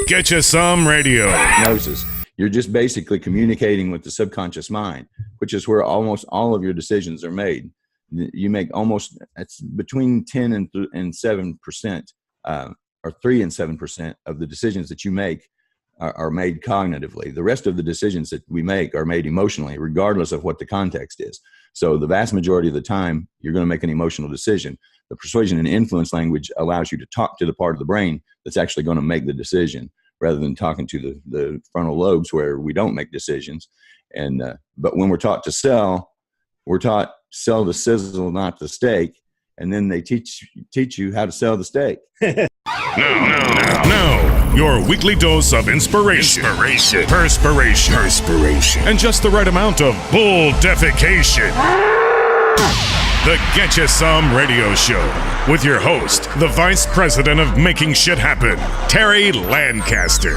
Get You Some Radio. Hypnosis. You're just basically communicating with the subconscious mind, which is where almost all of your decisions are made. You make it's between 10 and 7%, or 3 and 7% of the decisions that you make are made cognitively. The rest of the decisions that we make are made emotionally, regardless of what the context is. So the vast majority of the time, you're going to make an emotional decision. The persuasion and influence language allows you to talk to the part of the brain that's actually going to make the decision, rather than talking to the frontal lobes where we don't make decisions. But when we're taught to sell, we're taught sell the sizzle, not the steak. And then they teach you how to sell the steak. Now, your weekly dose of inspiration, perspiration, and just the right amount of bull defecation. The Get You Some Radio Show with your host, the Vice President of Making Shit Happen, Terry Lancaster.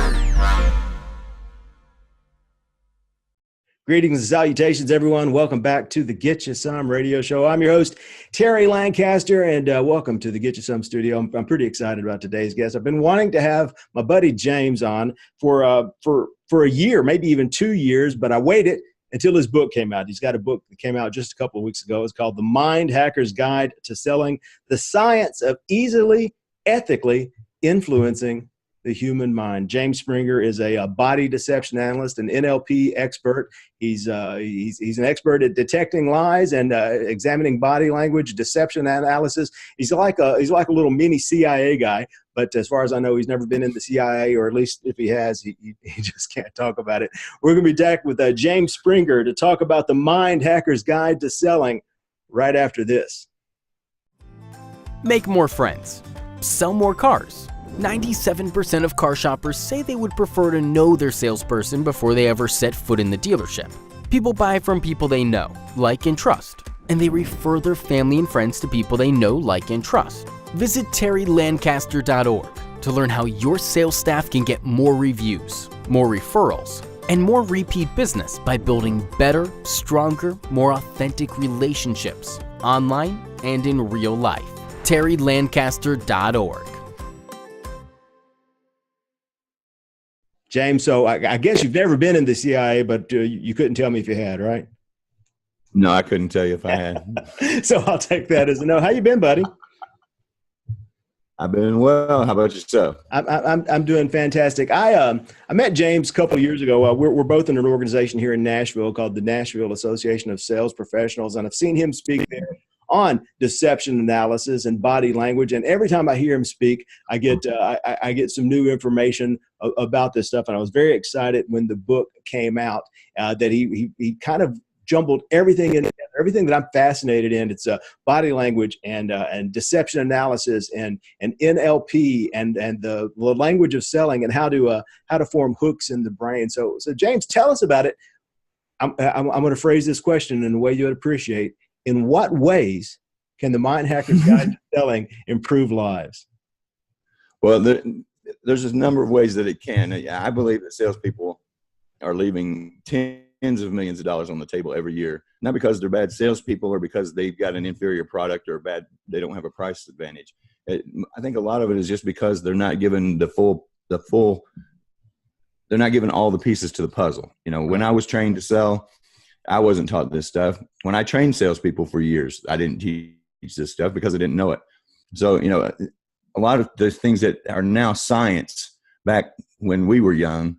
Greetings and salutations, everyone. Welcome back to the Get You Some Radio Show. I'm your host, Terry Lancaster, and welcome to the Get You Some studio. I'm pretty excited about today's guest. I've been wanting to have my buddy James on for a year, maybe even 2 years, but I waited until his book came out. He's got a book that came out just a couple of weeks ago. It's called The Mind Hacker's Guide to Selling: The Science of Easily, Ethically Influencing the Human Mind. James Springer is a body deception analyst, an NLP expert. He's an expert at detecting lies and examining body language, deception analysis. He's like a little mini CIA guy. But as far as I know, he's never been in the CIA, or at least if he has, he just can't talk about it. We're going to be back with James Springer to talk about the Mind Hacker's Guide to Selling right after this. Make more friends. Sell more cars. 97% of car shoppers say they would prefer to know their salesperson before they ever set foot in the dealership. People buy from people they know, like, and trust, and they refer their family and friends to people they know, like, and trust. Visit terrylancaster.org to learn how your sales staff can get more reviews, more referrals, and more repeat business by building better, stronger, more authentic relationships online and in real life. terrylancaster.org. James, so I guess you've never been in the CIA, but you couldn't tell me if you had, right? No, I couldn't tell you if I had. So I'll take that as a no. How you been, buddy? I've been well. How about yourself? I'm doing fantastic. I met James a couple of years ago. We're both in an organization here in Nashville called the Nashville Association of Sales Professionals, and I've seen him speak there on deception analysis and body language. And every time I hear him speak, I get some new information about this stuff. And I was very excited when the book came out that he kind of jumbled everything in, everything that I'm fascinated in. It's body language and deception analysis and NLP and the language of selling and how to form hooks in the brain. So James, tell us about it. I'm going to phrase this question in a way you would appreciate. In what ways can the Mind Hacker's Guide to Selling improve lives? Well, there's a number of ways that it can. I believe that salespeople are leaving tens of millions of dollars on the table every year, not because they're bad salespeople or because they've got an inferior product or they don't have a price advantage. I think a lot of it is just because they're not given they're not given all the pieces to the puzzle. You know, when I was trained to sell, I wasn't taught this stuff. When I trained salespeople for years, I didn't teach this stuff because I didn't know it. So, you know, a lot of the things that are now science back when we were young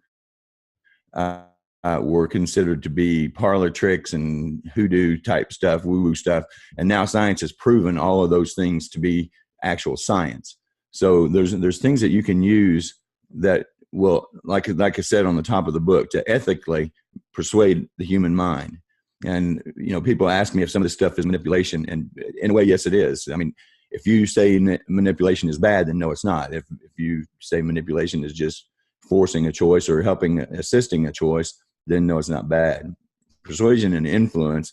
were considered to be parlor tricks and hoodoo type stuff, woo-woo stuff. And now science has proven all of those things to be actual science. So there's things that you can use that will, like I said on the top of the book, to ethically persuade the human mind. And, you know, people ask me if some of this stuff is manipulation, and in a way, yes, it is. I mean, if you say manipulation is bad, then no, it's not. If you say manipulation is just forcing a choice or assisting a choice, then no, it's not bad. Persuasion and influence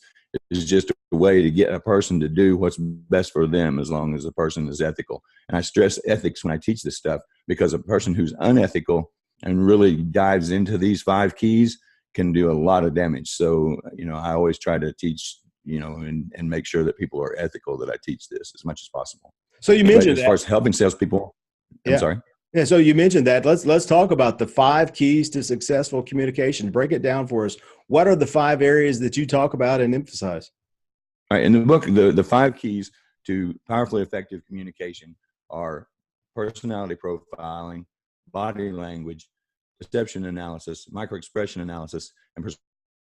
is just a way to get a person to do what's best for them, as long as the person is ethical. And I stress ethics when I teach this stuff, because a person who's unethical and really dives into these 5 keys can do a lot of damage. So, you know, I always try to teach, you know, and make sure that people are ethical, that I teach this as much as possible. So you mentioned as far as helping salespeople, I'm sorry. Yeah. So you mentioned that. Let's talk about the 5 keys to successful communication. Break it down for us. What are the 5 areas that you talk about and emphasize? All right, in the book, the 5 keys to powerfully effective communication are personality profiling, body language, perception analysis, microexpression analysis, and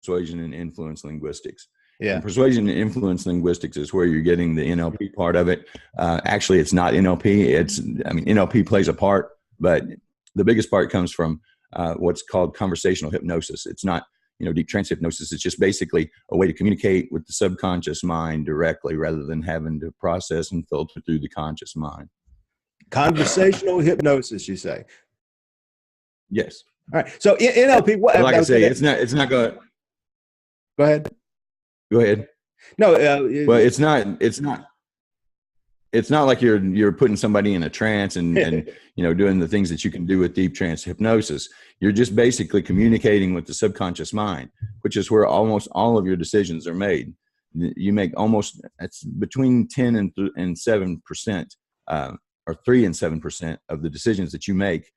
persuasion and influence linguistics. Yeah. And persuasion and influence linguistics is where you're getting the NLP part of it. Actually, it's not NLP. NLP plays a part, but the biggest part comes from what's called conversational hypnosis. It's not deep trance hypnosis. It's just basically a way to communicate with the subconscious mind directly rather than having to process and filter through the conscious mind. Conversational hypnosis, you say? Yes. All right. So NLP, what? Like I say, it's not going. Go ahead. Go ahead. No. Well, it's not like you're putting somebody in a trance and doing the things that you can do with deep trance hypnosis. You're just basically communicating with the subconscious mind, which is where almost all of your decisions are made. You make it's between 10 and 7%, or 3 and 7% of the decisions that you make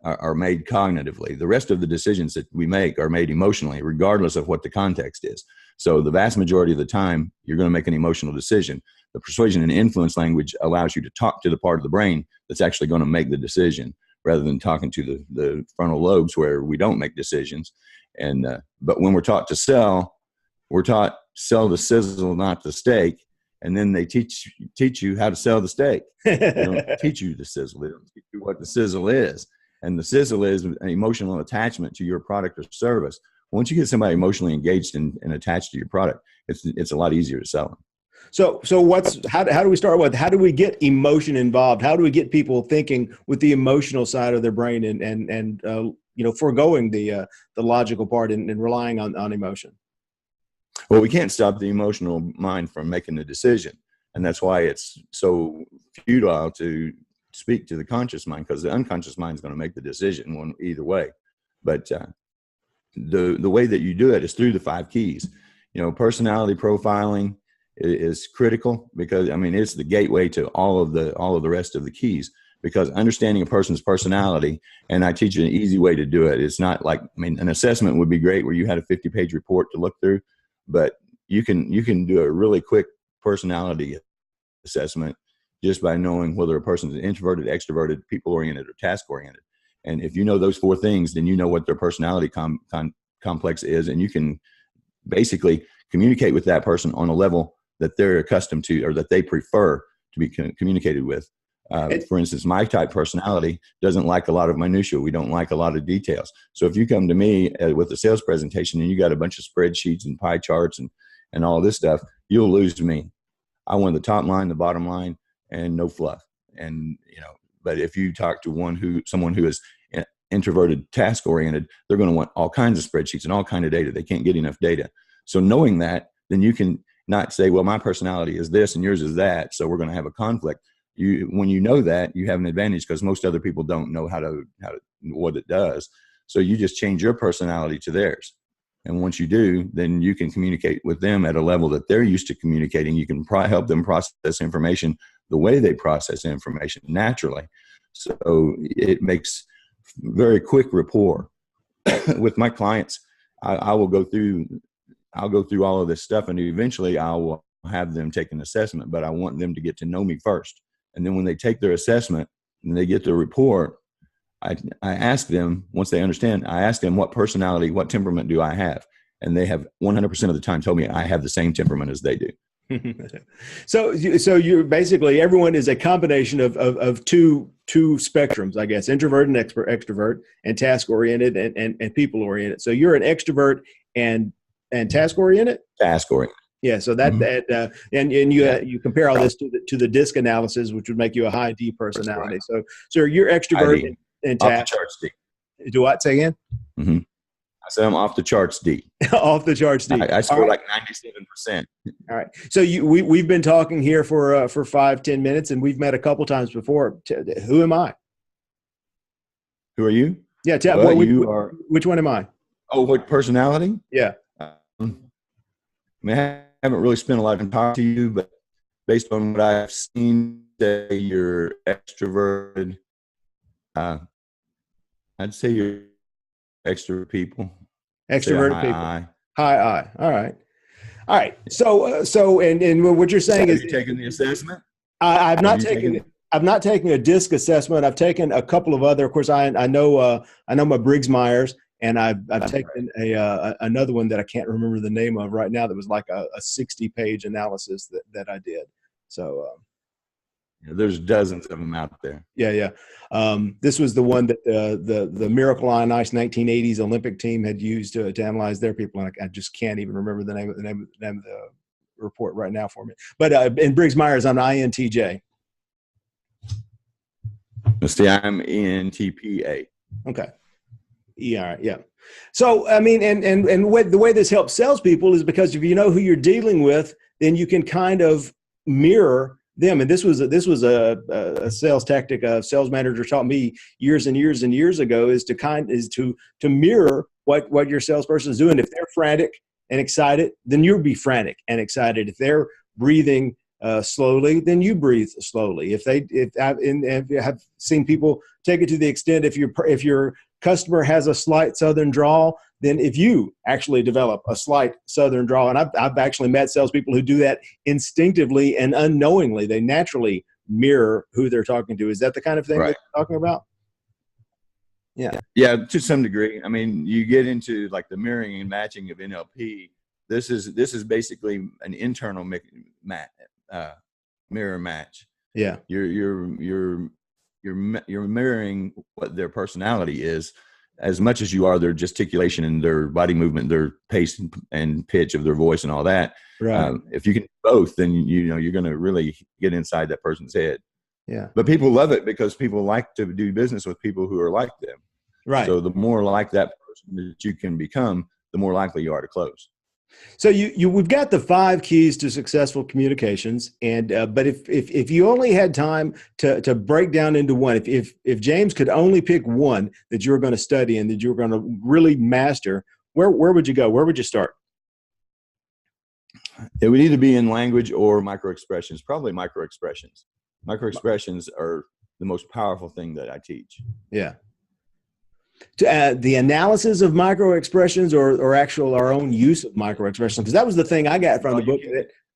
are made cognitively. The rest of the decisions that we make are made emotionally, regardless of what the context is. So the vast majority of the time, you're going to make an emotional decision. The persuasion and influence language allows you to talk to the part of the brain that's actually going to make the decision, rather than talking to the frontal lobes where we don't make decisions. But when we're taught to sell, we're taught sell the sizzle, not the steak. And then they teach you how to sell the steak. They don't teach you the sizzle. They don't teach you what the sizzle is. And the sizzle is an emotional attachment to your product or service. Once you get somebody emotionally engaged and attached to your product, it's a lot easier to sell them. So how do we start with, how do we get emotion involved? How do we get people thinking with the emotional side of their brain and foregoing the logical part and relying on emotion? Well, we can't stop the emotional mind from making the decision. And that's why it's so futile to speak to the conscious mind, because the unconscious mind is going to make the decision either way. But the way that you do it is through the 5 keys. Personality profiling is critical, because it's the gateway to all of the rest of the keys, because understanding a person's personality, and I teach you an easy way to do it. It's not like, an assessment would be great where you had a 50-page report to look through, but you can do a really quick personality assessment just by knowing whether a person is introverted, extroverted, people-oriented, or task-oriented. And if you know those 4 things, then you know what their personality complex is, and you can basically communicate with that person on a level that they're accustomed to, or that they prefer to be communicated with. For instance, my type personality doesn't like a lot of minutia. We don't like a lot of details. So if you come to me with a sales presentation and you got a bunch of spreadsheets and pie charts and all this stuff, you'll lose me. I want the top line, the bottom line, and no fluff. And but if you talk to someone who is introverted, task oriented, they're going to want all kinds of spreadsheets and all kinds of data. They can't get enough data. So knowing that, then you can not say, well, my personality is this and yours is that, so we're going to have a conflict. When you know that, you have an advantage, because most other people don't know what it does. So you just change your personality to theirs. And once you do, then you can communicate with them at a level that they're used to communicating. You can help them process information the way they process information naturally. So it makes very quick rapport. With my clients, I'll go through all of this stuff, and eventually I will have them take an assessment, but I want them to get to know me first. And then when they take their assessment and they get their report, I ask them, once they understand, I ask them what personality, what temperament do I have? And they have 100% of the time told me I have the same temperament as they do. So you're basically, everyone is a combination of two spectrums, I guess, introvert and extrovert, and task oriented and people oriented. So you're an extrovert and task oriented. Task oriented. Yeah. So and you compare all this to the DISC analysis, which would make you a high D personality. Right. So you're extrovert and task. Off the charts D. Do what? Say again. Mm-hmm. I said I'm off the charts D. Off the charts D. I score like 97%. All right. So we've been talking here for 5-10 minutes, and we've met a couple times before. Who am I? Who are you? Yeah. Which one am I? Oh, what personality? Yeah. I haven't really spent a lot of time talking to you, but based on what I've seen, say you're extroverted, I'd say you're extrovert people. Extroverted Say people. I. High I. All right. All right. So what you're saying Have is you taken the assessment? I've Have not you taken I'm not taking a DISC assessment. I've taken a couple of other. Of course, I know my Briggs Myers, and I've taken another one that I can't remember the name of right now. That was like a 60-page analysis that I did. So there's dozens of them out there. yeah. This was the one that the Miracle on Ice 1980s Olympic team had used to analyze their people, and I just can't even remember the name of the report right now for me. But in Briggs Myers, I'm INTJ. See, I'm ENTPA. Okay. Yeah. So, I mean, and the way this helps salespeople is because if you know who you're dealing with, then you can kind of mirror them. And this was a sales tactic a sales manager taught me years and years and years ago, is to mirror what your salesperson is doing. If they're frantic and excited, then you'll be frantic and excited. If they're breathing slowly, then you breathe slowly. If you have seen people take it to the extent, if your customer has a slight Southern drawl, then if you actually develop a slight Southern drawl, and I've actually met salespeople who do that instinctively and unknowingly, they naturally mirror who they're talking to. Is that the kind of thing that you're talking about? Yeah, to some degree. I mean, you get into like the mirroring and matching of NLP. This is basically an internal mirror match. Yeah, you're mirroring what their personality is as much as you are their gesticulation and their body movement, their pace and pitch of their voice and all that. right. If you can do both, then you're going to really get inside that person's head. Yeah, but people love it because people like to do business with people who are like them. right. So the more like that person that you can become, the more likely you are to close. So we've got the 5 keys to successful communications, and but if you only had time to break down into one, if James could only pick one that you were going to study and that you were going to really master, where would you go? Where would you start? It would either be in language or microexpressions. Probably microexpressions. Microexpressions are the most powerful thing that I teach. Yeah. The analysis of microexpressions or actual our own use of microexpressions, because that was the thing I got from the book.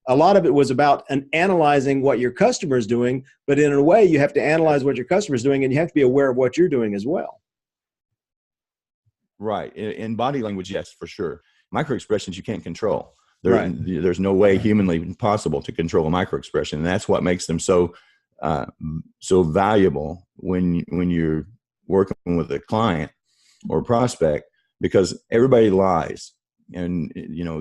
A lot of it was about analyzing what your customer is doing, but in a way you have to analyze what your customer is doing, and you have to be aware of what you're doing as well. Right. In body language, yes, for sure. Microexpressions you can't control. There's no way humanly possible to control a microexpression, and that's what makes them so valuable when you're working with a client or prospect, because everybody lies, and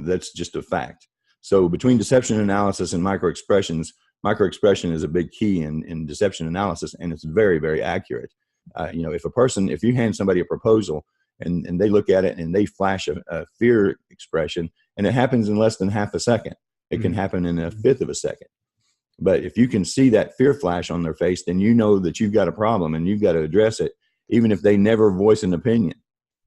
that's just a fact. So between deception analysis and microexpression is a big key in deception analysis, and it's very, very accurate. If you hand somebody a proposal and they look at it and they flash a fear expression, and it happens in less than half a second, it can happen in a fifth of a second. But if you can see that fear flash on their face, then you know that you've got a problem and you've got to address it, even if they never voice an opinion,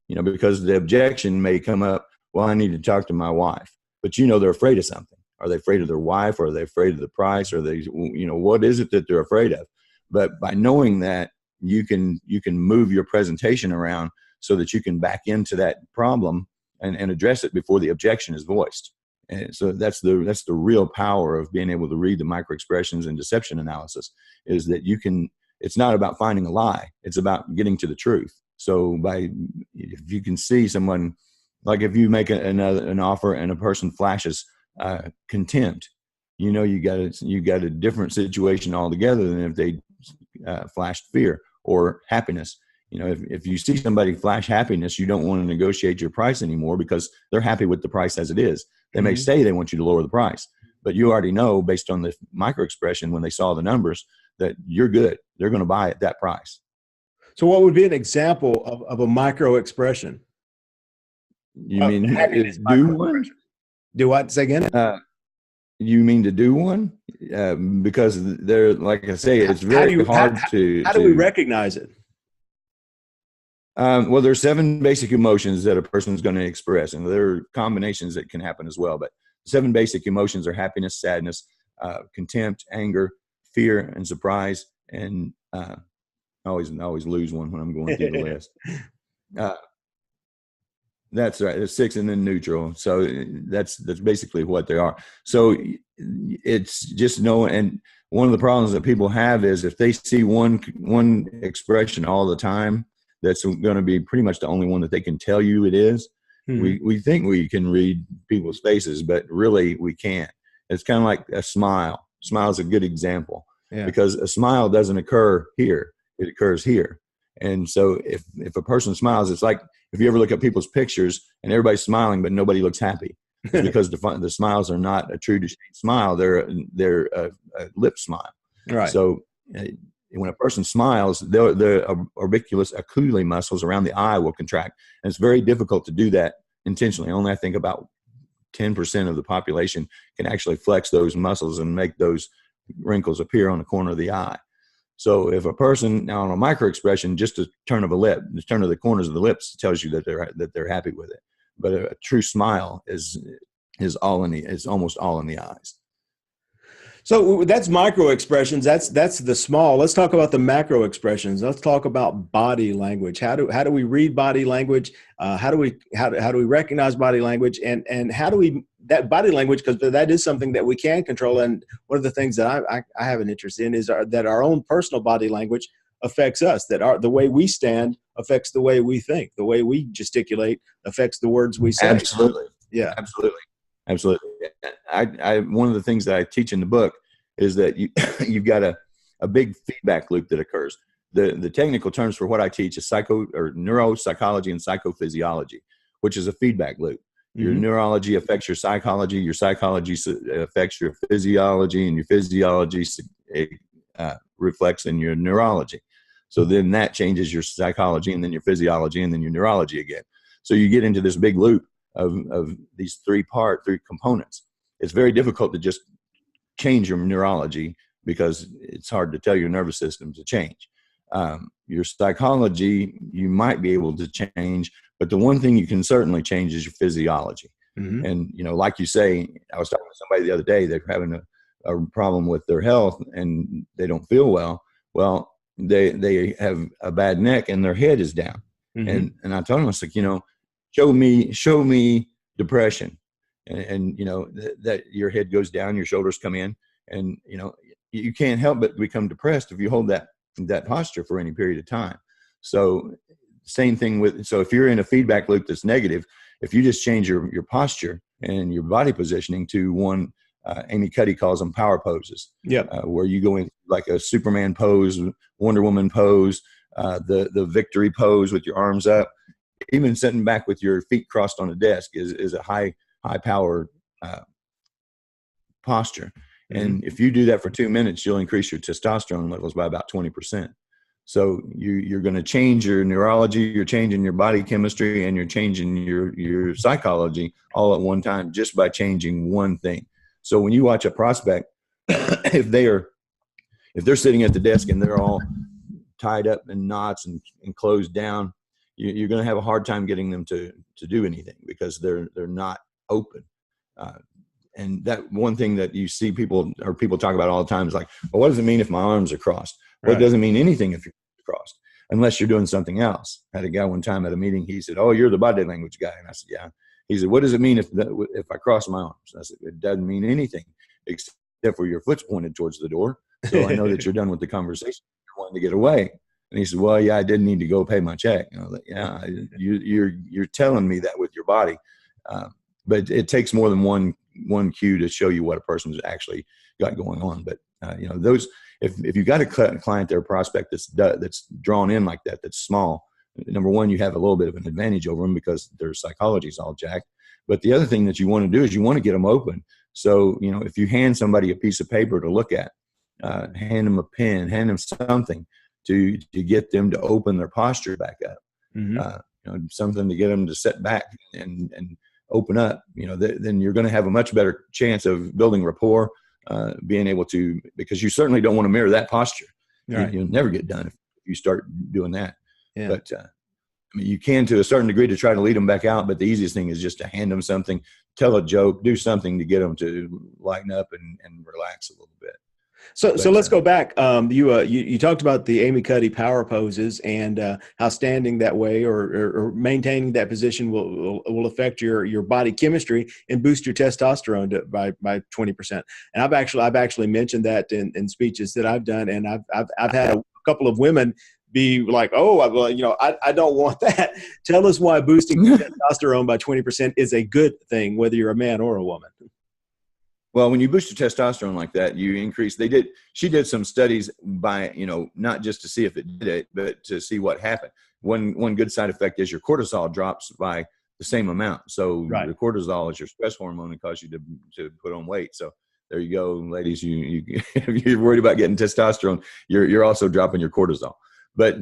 because the objection may come up, well, I need to talk to my wife, but they're afraid of something. Are they afraid of their wife? Or are they afraid of the price? Or what is it that they're afraid of? But by knowing that, you can move your presentation around so that you can back into that problem and address it before the objection is voiced. And so that's the real power of being able to read the microexpressions and deception analysis, is that it's not about finding a lie. It's about getting to the truth. So if you can see someone, like if you make an offer and a person flashes contempt, you got a different situation altogether than if they flashed fear or happiness. If you see somebody flash happiness, you don't want to negotiate your price anymore because they're happy with the price as it is. They may say they want you to lower the price, but you already know based on the microexpression when they saw the numbers that you're good. They're going to buy at that price. So what would be an example of a microexpression? You mean do one? Do what? Say again? You mean to do one? Because they're, like I say, it's very hard to... How do we recognize it? Well, there's 7 basic emotions that a person's going to express, and there are combinations that can happen as well. But 7 basic emotions are happiness, sadness, contempt, anger, fear, and surprise, and I always lose one when I'm going through the list. That's right. It's 6 and then neutral. So that's basically what they are. So it's just knowing. And one of the problems that people have is if they see one expression all the time, that's going to be pretty much the only one that they can tell you it is. Mm-hmm. We think we can read people's faces, but really we can't. It's kind of like a smile. Smile is a good example because a smile doesn't occur here. It occurs here. And so if a person smiles, it's like if you ever look at people's pictures and everybody's smiling, but nobody looks happy. It's because the smiles are not a true distinct smile. They're a lip smile. Right. So when a person smiles, the orbiculus oculi muscles around the eye will contract. And it's very difficult to do that intentionally. Only I think about 10% of the population can actually flex those muscles and make those wrinkles appear on the corner of the eye. So if a person now on a microexpression, just a turn of a lip, the turn of the corners of the lips tells you that they're happy with it. But a true smile is almost all in the eyes. So that's microexpressions. That's the small. Let's talk about the macro expressions. Let's talk about body language. How do we read body language? How do we recognize body language? And how do we that body language, because that is something that we can control. And one of the things that I have an interest in is that our own personal body language affects us. That the way we stand affects the way we think. The way we gesticulate affects the words we say. Absolutely. Yeah. Absolutely. I one of the things that I teach in the book is that you've got a big feedback loop that occurs. The technical terms for what I teach is neuropsychology and psychophysiology, which is a feedback loop. Your neurology affects your psychology affects your physiology, and your physiology reflects in your neurology. So then that changes your psychology, and then your physiology, and then your neurology again. So you get into this big loop of these three components. It's very difficult to just change your neurology because it's hard to tell your nervous system to change. Your psychology, you might be able to change, but the one thing you can certainly change is your physiology. Mm-hmm. And, like you say, I was talking to somebody the other day, they're having a problem with their health and they don't feel well. Well, they have a bad neck and their head is down. Mm-hmm. And I told them, I was like, show me depression. And that your head goes down, your shoulders come in, and, you can't help but become depressed if you hold that posture for any period of time. So same thing so if you're in a feedback loop that's negative, if you just change your posture and your body positioning to one, Amy Cuddy calls them power poses. Where you go in like a Superman pose, Wonder Woman pose, the victory pose with your arms up, even sitting back with your feet crossed on a desk is a high power posture. Mm-hmm. And if you do that for 2 minutes, you'll increase your testosterone levels by about 20%. So you're going to change your neurology, you're changing your body chemistry, and you're changing your psychology all at one time just by changing one thing. So when you watch a prospect, if they're sitting at the desk and they're all tied up in knots and closed down, you're going to have a hard time getting them to do anything because they're not open. And that one thing that you see people talk about all the time is like, well, what does it mean if my arms are crossed? Well, Right. It doesn't mean anything if you're crossed, unless you're doing something else. I had a guy one time at a meeting, he said, oh, you're the body language guy. And I said, yeah. He said, what does it mean if I cross my arms? And I said, it doesn't mean anything except for your foot's pointed towards the door. So I know that you're done with the conversation. You're wanting to get away. And he said, well, yeah, I didn't need to go pay my check. And I was like, yeah, you're telling me that with your body. But it takes more than one cue to show you what a person's actually got going on. But those, if you got a client or a prospect that's drawn in like that, that's small, number one, you have a little bit of an advantage over them because their psychology is all jacked. But the other thing that you want to do is you want to get them open. So if you hand somebody a piece of paper to look at, hand them a pen, hand them something to get them to open their posture back up. Mm-hmm. Something to get them to sit back and open up, then you're going to have a much better chance of building rapport, being able to, because you certainly don't want to mirror that posture. Right. You'll never get done if you start doing that. Yeah. But you can, to a certain degree, to try to lead them back out. But the easiest thing is just to hand them something, tell a joke, do something to get them to lighten up and relax a little bit. So let's go back. You talked about the Amy Cuddy power poses and how standing that way or maintaining that position will affect your body chemistry and boost your testosterone by 20%. And I've actually mentioned that in speeches that I've done, and I've had a couple of women be like, oh, well, I don't want that. Tell us why boosting testosterone by 20% is a good thing, whether you're a man or a woman. Well, when you boost your testosterone like that, you increase. She did some studies by, not just to see if it did it, but to see what happened. One good side effect is your cortisol drops by the same amount. So right. The cortisol is your stress hormone and causes you to put on weight. So there you go, ladies. You if you're worried about getting testosterone, you're also dropping your cortisol. But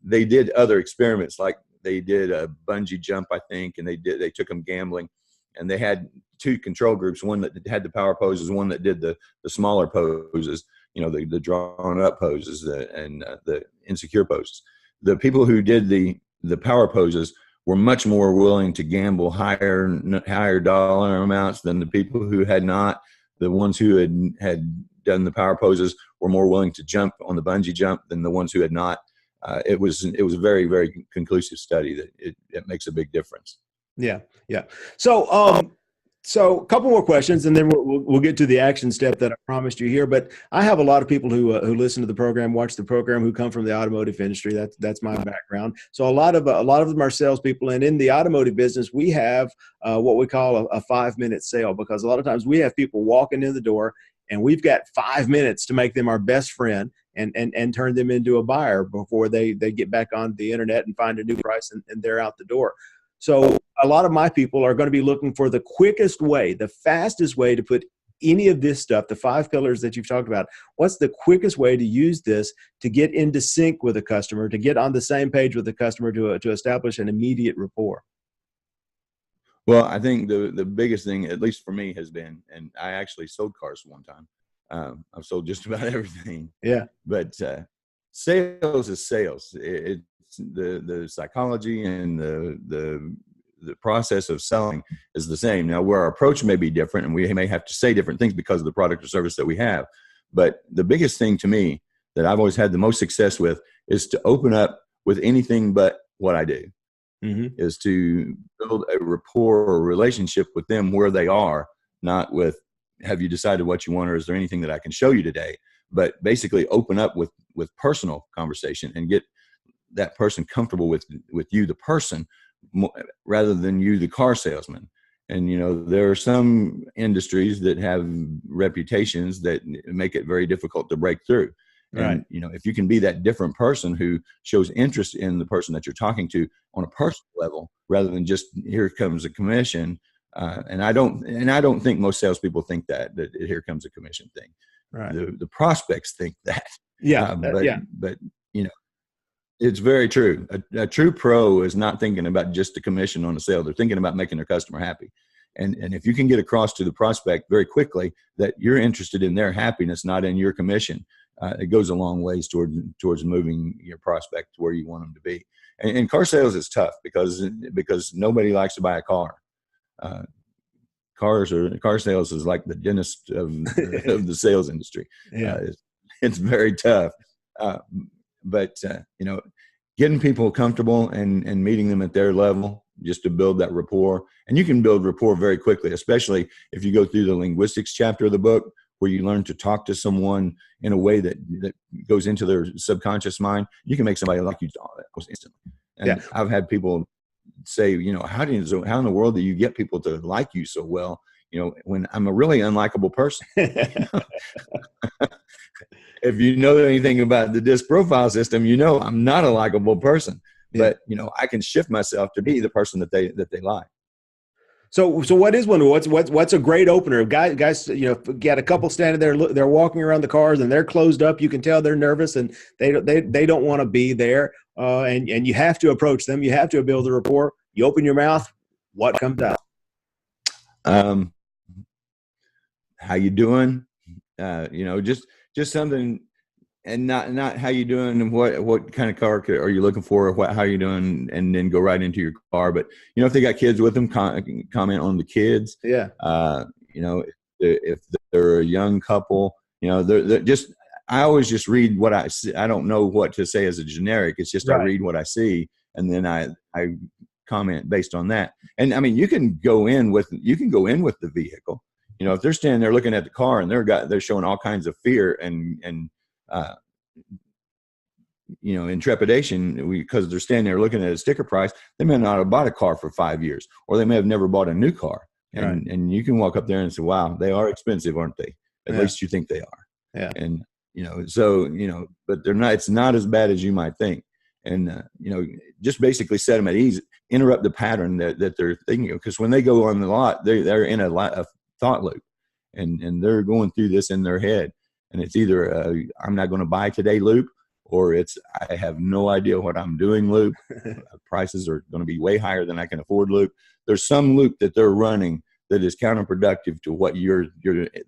they did other experiments, like they did a bungee jump, I think, and they took them gambling, and they had two control groups, one that had the power poses, one that did the smaller poses, the drawn up poses and the insecure poses. The people who did the power poses were much more willing to gamble higher dollar amounts than the people who had not. The ones who had done the power poses were more willing to jump on the bungee jump than the ones who had not. It was a very, very conclusive study that it makes a big difference. Yeah. So a couple more questions, and then we'll get to the action step that I promised you here. But I have a lot of people who listen to the program, watch the program, who come from the automotive industry. That's my background. So a lot of them are salespeople, and in the automotive business, we have what we call a 5-minute sale, because a lot of times we have people walking in the door, and we've got 5 minutes to make them our best friend and turn them into a buyer before they get back on the internet and find a new price and they're out the door. So a lot of my people are going to be looking for the quickest way, the fastest way to put any of this stuff, the 5 pillars that you've talked about. What's the quickest way to use this to get into sync with a customer, to get on the same page with the customer, to establish an immediate rapport? Well, I think the biggest thing, at least for me, has been, and I actually sold cars one time. I've sold just about everything. Yeah. But sales is sales. It's the psychology and the process of selling is the same. Now, where our approach may be different, and we may have to say different things because of the product or service that we have. But the biggest thing to me that I've always had the most success with is to open up with anything but what I do. Mm-hmm. Is to build a rapport or relationship with them where they are, not with, have you decided what you want, or is there anything that I can show you today? But basically open up with personal conversation and get that person comfortable with you, the person, rather than you, the car salesman. And, there are some industries that have reputations that make it very difficult to break through. And, right. If you can be that different person who shows interest in the person that you're talking to on a personal level, rather than just, here comes a commission. And I don't think most salespeople think that here comes a commission thing. Right. The prospects think that. Yeah. But it's very true. A true pro is not thinking about just the commission on the sale. They're thinking about making their customer happy. And if you can get across to the prospect very quickly that you're interested in their happiness, not in your commission, it goes a long ways towards moving your prospect to where you want them to be. And car sales is tough because nobody likes to buy a car. Car sales is like the dentist of the sales industry. Yeah. It's very tough. But getting people comfortable and meeting them at their level just to build that rapport. And you can build rapport very quickly, especially if you go through the linguistics chapter of the book, where you learn to talk to someone in a way that goes into their subconscious mind. You can make somebody like you almost instantly. And yeah. I've had people say, how in the world do you get people to like you so well? When I'm a really unlikable person. If you know anything about the DISC profile system, I'm not a likable person. Yeah. But I can shift myself to be the person that they like. So what is one? What's a great opener? Guys, got a couple standing there. They're walking around the cars and they're closed up. You can tell they're nervous and they don't want to be there. And you have to approach them. You have to build a rapport. You open your mouth. What comes out? How you doing? Just something, and not how you doing and what kind of car are you looking for, or how you doing, and then go right into your car. But if they got kids with them, comment on the kids. Yeah. If they're a young couple, they're just, I always just read what I see. I don't know what to say as a generic. It's just, I read what I see, and then I comment based on that. And I mean, you can go in with the vehicle. If they're standing there looking at the car and they're showing all kinds of fear and in trepidation because they're standing there looking at a sticker price, they may not have bought a car for 5 years, or they may have never bought a new car. And you can walk up there and say, wow, they are expensive, aren't they? At least you think they are. Yeah. And, but they're not, it's not as bad as you might think. And, just basically set them at ease, interrupt the pattern that they're thinking of. Because when they go on the lot, they're in a thought loop, and they're going through this in their head. And it's either I'm not going to buy today loop, or it's I have no idea what I'm doing loop. Prices are going to be way higher than I can afford loop. There's some loop that they're running that is counterproductive to what you're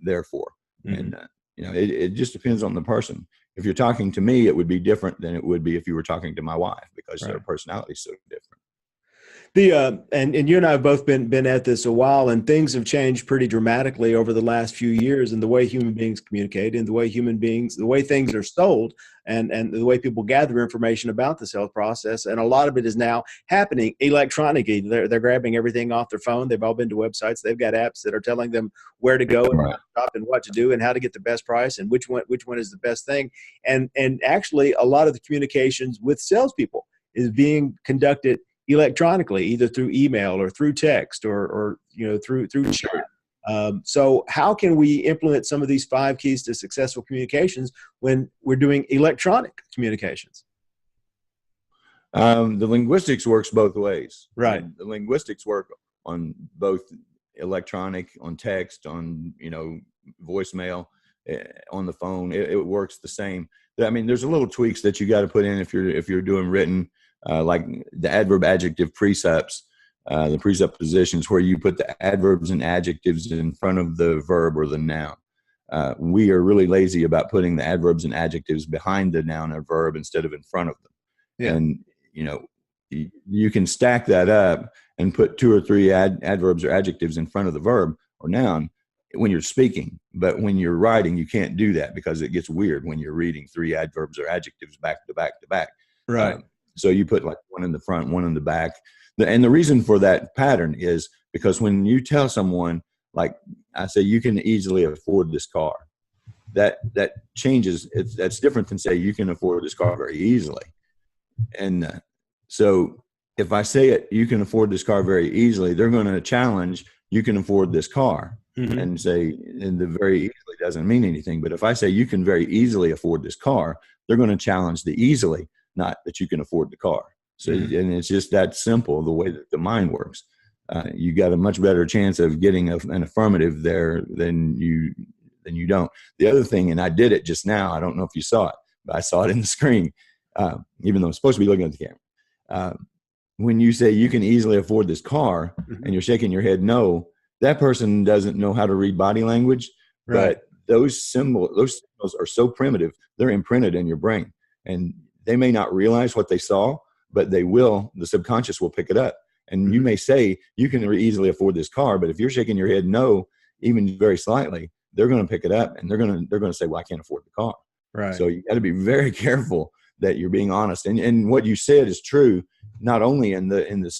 there for. Mm-hmm. And it just depends on the person. If you're talking to me, it would be different than it would be if you were talking to my wife, because their personality is so different. And you and I have both been at this a while, and things have changed pretty dramatically over the last few years in the way human beings communicate, and the way things are sold, and the way people gather information about the sales process. And a lot of it is now happening electronically. They're grabbing everything off their phone. They've all been to websites. They've got apps that are telling them where to go and how to shop and what to do and how to get the best price and which one is the best thing. And actually, a lot of the communications with salespeople is being conducted electronically, either through email or through text or through chat. So how can we implement some of these 5 keys to successful communications when we're doing electronic communications? The linguistics works both ways. Right. The linguistics work on both electronic, on text, on voicemail, on the phone. It works the same. I mean, there's a little tweaks that you got to put in if you're doing written. Like the adverb adjective precepts, the presuppositions, where you put the adverbs and adjectives in front of the verb or the noun. We are really lazy about putting the adverbs and adjectives behind the noun or verb instead of in front of them. Yeah. And, you can stack that up and put 2 or 3 adverbs or adjectives in front of the verb or noun when you're speaking. But when you're writing, you can't do that because it gets weird when you're reading 3 adverbs or adjectives back to back to back. Right. So you put like one in the front, one in the back. And the reason for that pattern is because when you tell someone, like I say, you can easily afford this car, that changes. That's different than say you can afford this car very easily. And so if I say it, you can afford this car very easily, they're going to challenge, you can afford this car. Mm-hmm. And say, and the very easily doesn't mean anything. But if I say you can very easily afford this car, they're going to challenge the easily, not that you can afford the car. So, and it's just that simple, the way that the mind works. You got a much better chance of getting an affirmative there than you don't. The other thing, and I did it just now, I don't know if you saw it, but I saw it in the screen, even though I'm supposed to be looking at the camera. When you say you can easily afford this car, and you're shaking your head no, that person doesn't know how to read body language. Right. But those symbols are so primitive, they're imprinted in your brain. And they may not realize what they saw, but they will. The subconscious will pick it up. And you may say, you can easily afford this car, but if you're shaking your head no, even very slightly, they're going to pick it up and they're going to say, well, I can't afford the car. Right. So you got to be very careful that you're being honest. And what you said is true, not only from the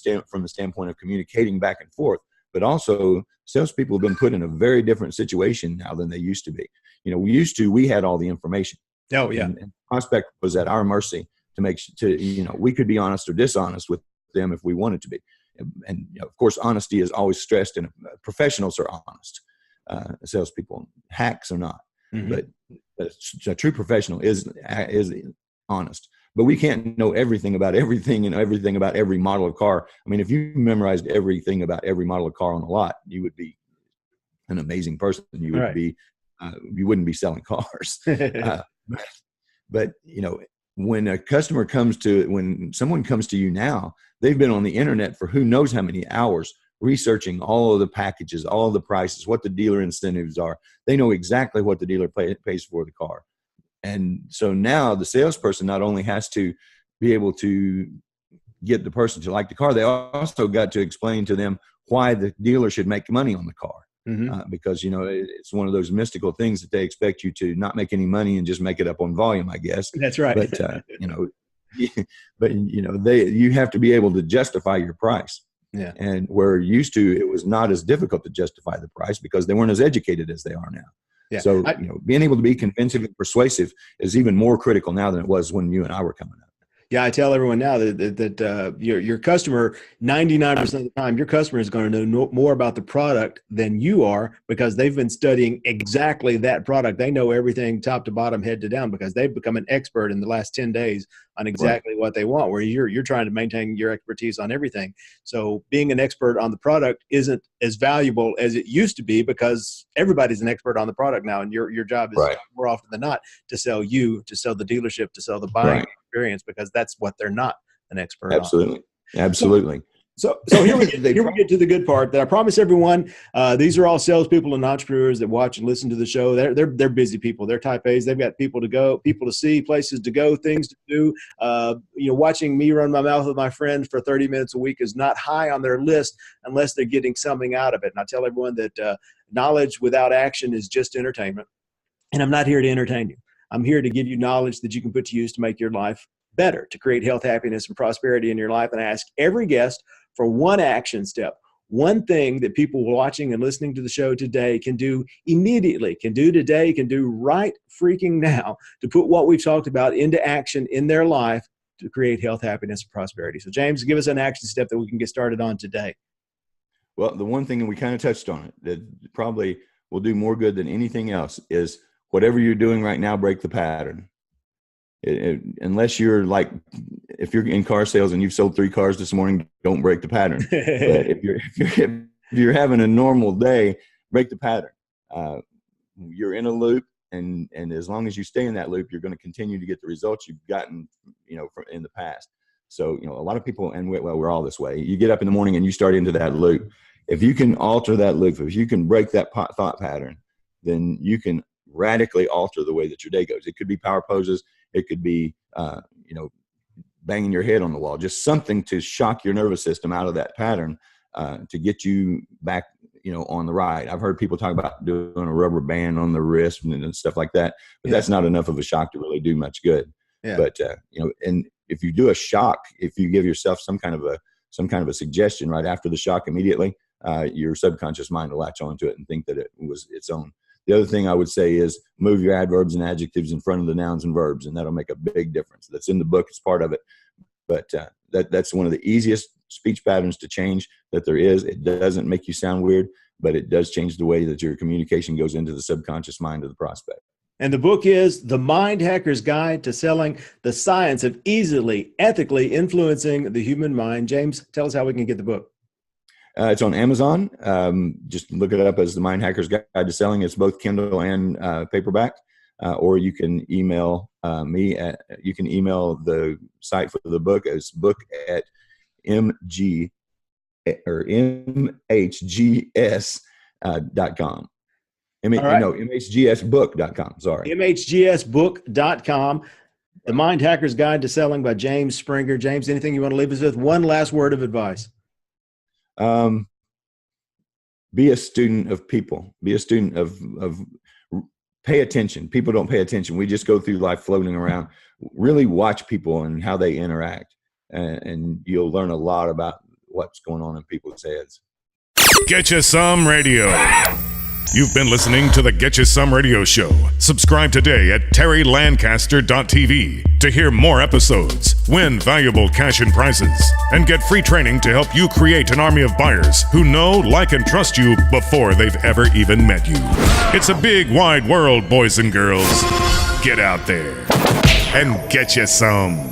standpoint of communicating back and forth, but also salespeople have been put in a very different situation now than they used to be. We had all the information. Oh yeah. And prospect was at our mercy we could be honest or dishonest with them if we wanted to be. And of course, honesty is always stressed, and professionals are honest. Salespeople, hacks are not. Mm-hmm. But a true professional is honest. But we can't know everything about everything and everything about every model of car. I mean, if you memorized everything about every model of car on a lot, you would be an amazing person. You would be, you wouldn't be selling cars. But when someone comes to you now, they've been on the internet for who knows how many hours researching all of the packages, all of the prices, what the dealer incentives are. They know exactly what the dealer pays for the car. And so now the salesperson not only has to be able to get the person to like the car, they also got to explain to them why the dealer should make money on the car. because, it's one of those mystical things that they expect you to not make any money and just make it up on volume, I guess. That's right. But, you have to be able to justify your price. Yeah. And where used to, it was not as difficult to justify the price because they weren't as educated as they are now. Yeah. So, being able to be convincing and persuasive is even more critical now than it was when you and I were coming up. Yeah, I tell everyone now that your customer, 99% of the time, your customer is going to know more about the product than you are because they've been studying exactly that product. They know everything top to bottom, head to down, because they've become an expert in the last 10 days on exactly what they want, where you're trying to maintain your expertise on everything. So being an expert on the product isn't as valuable as it used to be because everybody's an expert on the product now, and your job is more often than not to sell the dealership, to sell the buying experience, because that's what they're not an expert on. Absolutely. So here we get to the good part that I promise everyone. These are all salespeople and entrepreneurs that watch and listen to the show. They're busy people. They're type A's. They've got people to see, places to go, things to do. Watching me run my mouth with my friend for 30 minutes a week is not high on their list unless they're getting something out of it. And I tell everyone that knowledge without action is just entertainment. And I'm not here to entertain you. I'm here to give you knowledge that you can put to use to make your life better, to create health, happiness, and prosperity in your life. And I ask every guest for one action step, one thing that people watching and listening to the show today can do immediately, can do today, can do right freaking now to put what we've talked about into action in their life to create health, happiness, and prosperity. So James, give us an action step that we can get started on today. Well, the one thing, and we kind of touched on it, that probably will do more good than anything else is whatever you're doing right now, break the pattern. Unless you're like, if you're in car sales and you've sold 3 cars this morning, don't break the pattern. But if you're having a normal day, break the pattern. You're in a loop, and as long as you stay in that loop, you're going to continue to get the results you've gotten, in the past. So, a lot of people, and we're all this way. You get up in the morning and you start into that loop. If you can alter that loop, if you can break that thought pattern, then you can radically alter the way that your day goes. It could be power poses. It could be, banging your head on the wall, just something to shock your nervous system out of that pattern to get you back, on the ride. I've heard people talk about doing a rubber band on the wrist and stuff like that, but that's not enough of a shock to really do much good. Yeah. But, and if you do a shock, if you give yourself some kind of a suggestion right after the shock immediately, your subconscious mind will latch onto it and think that it was its own. The other thing I would say is move your adverbs and adjectives in front of the nouns and verbs, and that'll make a big difference. That's in the book. It's part of it. But that's one of the easiest speech patterns to change that there is. It doesn't make you sound weird, but it does change the way that your communication goes into the subconscious mind of the prospect. And the book is The Mind Hacker's Guide to Selling: The Science of Easily, Ethically Influencing the Human Mind. James, tell us how we can get the book. It's on Amazon. Just look it up as The Mind Hacker's Guide to Selling. It's both Kindle and paperback. Or you can email me. You can email the site for the book as book at mhgs.com. mhgsbook.com. Sorry. mhgsbook.com. The Mind Hacker's Guide to Selling by James Springer. James, anything you want to leave us with? One last word of advice. Be a student of people. Be a student of pay attention. People don't pay attention. We just go through life floating around. Really watch people and how they interact, and you'll learn a lot about what's going on in people's heads. Get You Some Radio. You've been listening to the Get You Some Radio Show. Subscribe today at terrylancaster.tv to hear more episodes, win valuable cash and prizes, and get free training to help you create an army of buyers who know, like, and trust you before they've ever even met you. It's a big, wide world, boys and girls. Get out there and get you some.